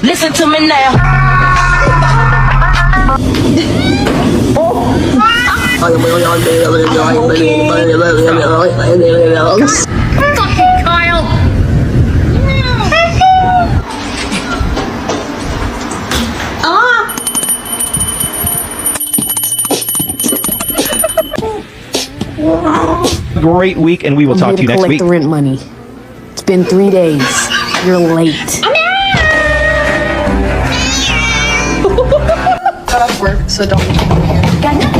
Listen to me now. Fucking Kyle! Great week, and we will talk to you next collect week. the rent money. It's been 3 days. You're late. Got off work, so don't.